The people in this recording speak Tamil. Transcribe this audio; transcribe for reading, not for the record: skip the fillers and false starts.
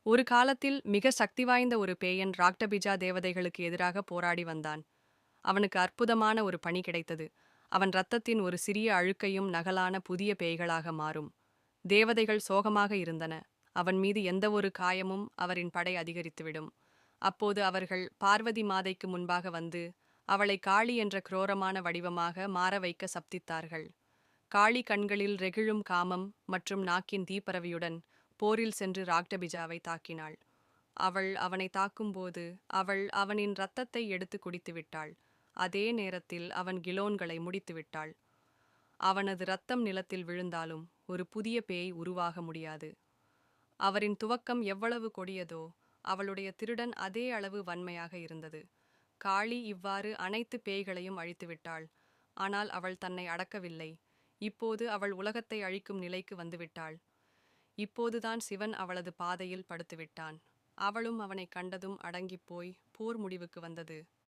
ஒரு காலத்தில் மிக சக்தி வாய்ந்த ஒரு பேயன் ராக்டபிஜா தேவதைகளுக்கு எதிராக போராடி வந்தான். அவனுக்கு அற்புதமான ஒரு பணி கிடைத்தது. அவன் இரத்தத்தின் ஒரு சிறிய அழுக்கையும் நகலான புதிய பேய்களாக மாறும். தேவதைகள் சோகமாக இருந்தன. அவன் மீது எந்த ஒரு காயமும் அவரின் படை அதிகரித்துவிடும். அப்போது அவர்கள் பார்வதி மாதைக்கு முன்பாக வந்து அவளை காளி என்ற குரோரமான வடிவமாக மாற வைக்க சப்தித்தார்கள். காளி கண்களில் ரெகிழும் காமம் மற்றும் நாக்கின் தீப்பரவியுடன் போரில் சென்று ராக்டபிஜாவை தாக்கினாள். அவள் அவனை தாக்கும்போது அவள் அவனின் இரத்தத்தை எடுத்து குடித்துவிட்டாள். அதே நேரத்தில் அவன் கிலோன்களை முடித்துவிட்டாள். அவனது இரத்தம் நிலத்தில் விழுந்தாலும் ஒரு புதிய பேய் உருவாக முடியாது. அவரின் துவக்கம் எவ்வளவு கொடியதோ அவளுடைய திருடன் அதே அளவு வன்மையாக இருந்தது. காளி இவ்வாறு அனைத்து பேய்களையும் அழித்துவிட்டாள். ஆனால் அவள் தன்னை அடக்கவில்லை. இப்போது அவள் உலகத்தை அழிக்கும் நிலைக்கு வந்துவிட்டாள். இப்போதுதான் சிவன் அவளது பாதையில் படுத்துவிட்டான். அவளும் அவனை கண்டதும் அடங்கிப்போய் போர் முடிவுக்கு வந்தது.